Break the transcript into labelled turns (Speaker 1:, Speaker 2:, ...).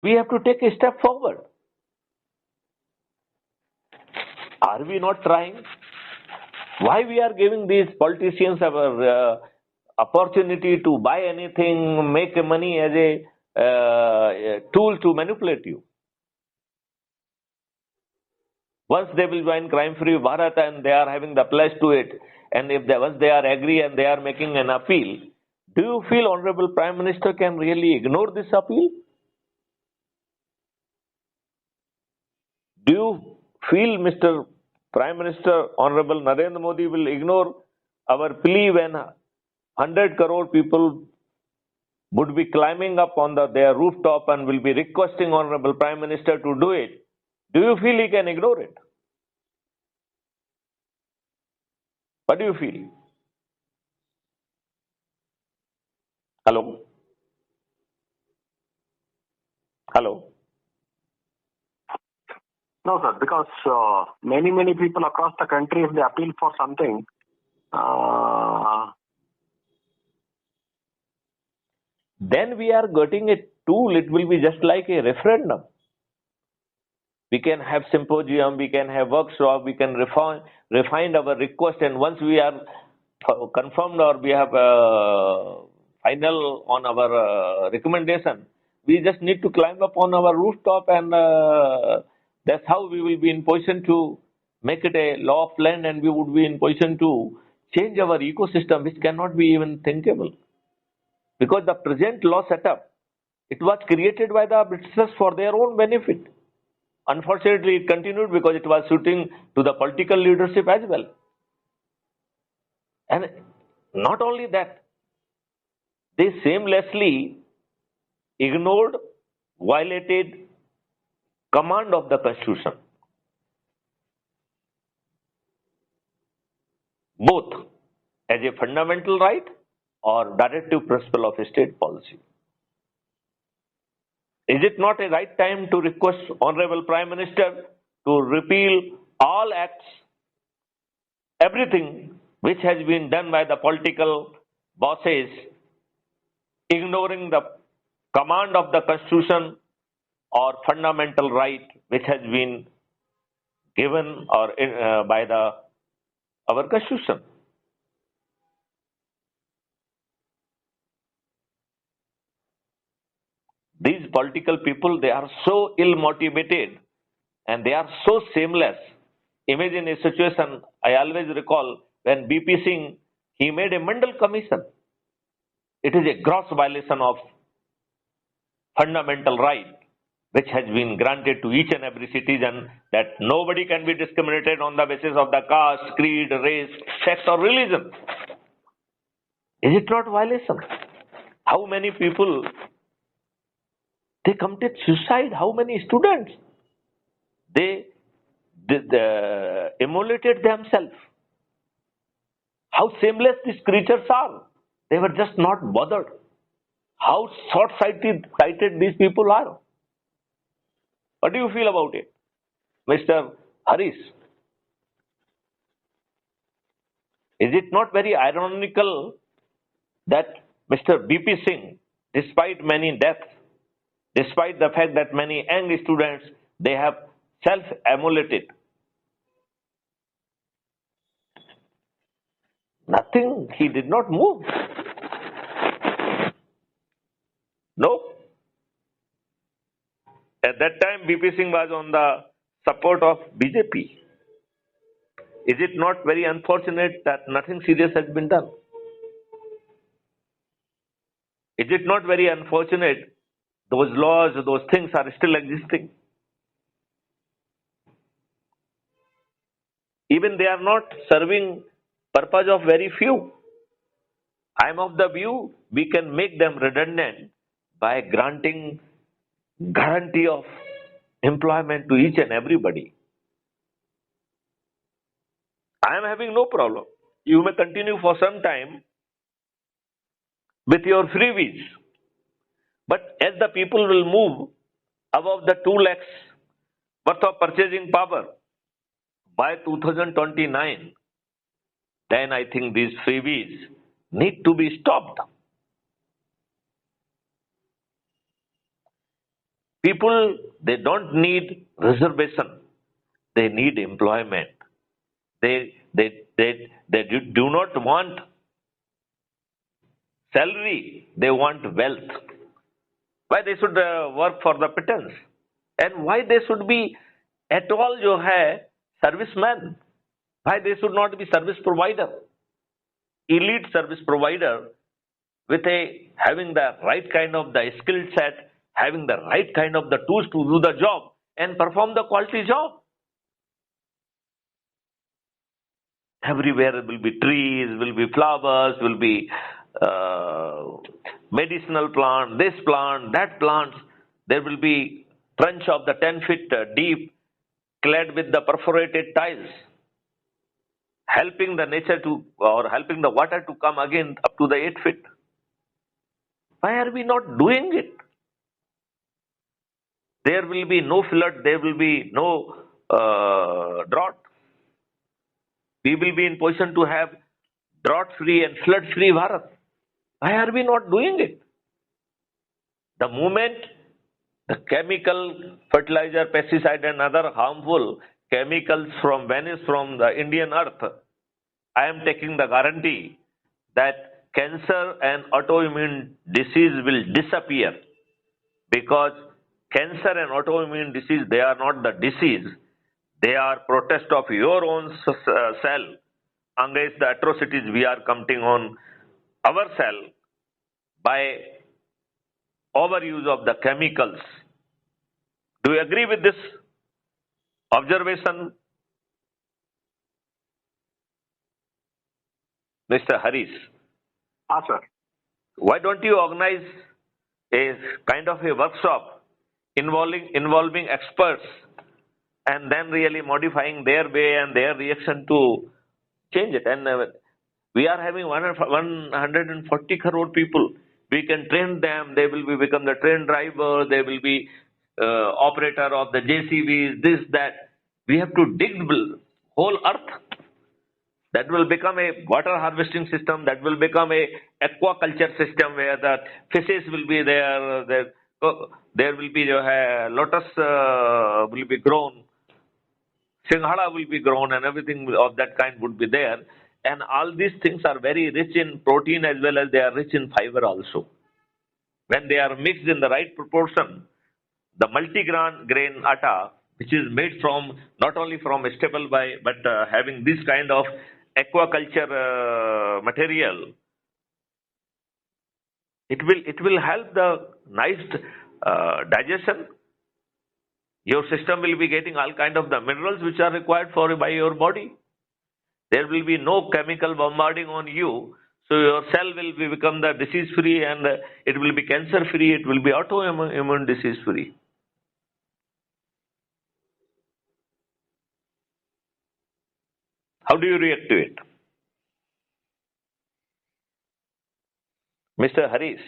Speaker 1: We have to take a step forward. Are we not trying? Why we are giving these politicians our opportunity to buy anything, make money as a tool to manipulate you? Once they will join crime-free Bharat and they are having the pledge to it, and if once they are agree and they are making an appeal, do you feel Honorable Prime Minister can really ignore this appeal? Do you feel Mr. Prime Minister Honorable Narendra Modi will ignore our plea when 100 crore people would be climbing up on their rooftop and will be requesting Honorable Prime Minister to do it? Do you feel he can ignore it? What do you feel? Hello? Hello?
Speaker 2: No, sir, because many people across the country, if they appeal for something,
Speaker 1: then we are getting a tool. It will be just like a referendum. We can have symposium, we can have workshop, we can refine our request, and once we are confirmed or we have final on our recommendation, we just need to climb up on our rooftop, and that's how we will be in position to make it a law of land, and we would be in position to change our ecosystem, which cannot be even thinkable. Because the present law setup, it was created by the Britishers for their own benefit. Unfortunately, it continued because it was suiting to the political leadership as well. And not only that, they shamelessly ignored, violated command of the Constitution, both as a fundamental right or directive principle of state policy. Is it not a right time to request Honorable Prime Minister to repeal all acts, everything which has been done by the political bosses, ignoring the command of the Constitution or fundamental right which has been given or by our Constitution? These political people, they are so ill motivated and they are so shameless. Imagine a situation, I always recall when BP Singh, he made a Mandal Commission. It is a gross violation of fundamental right which has been granted to each and every citizen, that nobody can be discriminated on the basis of the caste, creed, race, sex or religion. Is it not violation? How many people, they committed suicide? How many students? They immolated themselves. How shameless these creatures are. They were just not bothered. How short-sighted these people are. What do you feel about it, Mr. Haris? Is it not very ironical that Mr. BP Singh, despite many deaths, despite the fact that many young students, they have self-immolated, nothing, he did not move. No. At that time, BP Singh was on the support of BJP. Is it not very unfortunate that nothing serious has been done? Is it not very unfortunate those laws, those things are still existing? Even they are not serving purpose of very few. I am of the view we can make them redundant by granting guarantee of employment to each and everybody. I am having no problem. You may continue for some time with your freebies. But as the people will move above the 2 lakhs worth of purchasing power by 2029, then I think these freebies need to be stopped. People, they don't need reservation. They need employment. They do not want salary. They want wealth. Why they should work for the pittance? And why they should be at all जो है serviceman? Why they should not be service provider? Elite service provider with having the right kind of the skill set, having the right kind of the tools to do the job and perform the quality job. Everywhere will be trees, will be flowers, will be medicinal plant, this plant, that plant. There will be trench of the 10 feet deep, clad with the perforated tiles, helping the nature to, or helping the water to come again up to the 8 feet. Why are we not doing it? There will be no flood, there will be no drought. We will be in position to have drought-free and flood-free Bharat. Why are we not doing it? The moment the chemical, fertilizer, pesticide and other harmful chemicals vanish from the Indian earth, I am taking the guarantee that cancer and autoimmune disease will disappear, because cancer and autoimmune disease, they are not the disease. They are protest of your own cell against the atrocities we are committing on our cell by overuse of the chemicals. Do you agree with this observation, Mr. Harish?
Speaker 2: Ah, sir.
Speaker 1: Why don't you organize a kind of a workshop involving experts and then really modifying their way and their reaction to change it? And we are having 140 crore people. We can train them. They will become the train driver. They will be operator of the JCBs, this, that. We have to dig the whole earth. That will become a water harvesting system. That will become a aquaculture system where the fishes will be there. There will be lotus will be grown. Singhada will be grown and everything of that kind would be there. And all these things are very rich in protein as well as they are rich in fiber also. When they are mixed in the right proportion, the multi-grain atta, which is made from not only from staple but having this kind of aquaculture material, it will help the nice digestion. Your system will be getting all kind of the minerals which are required by your body. There will be no chemical bombarding on you, so your cell will become the disease free and it will be cancer free. It will be autoimmune disease free. How do you react to it, Mr. Harish?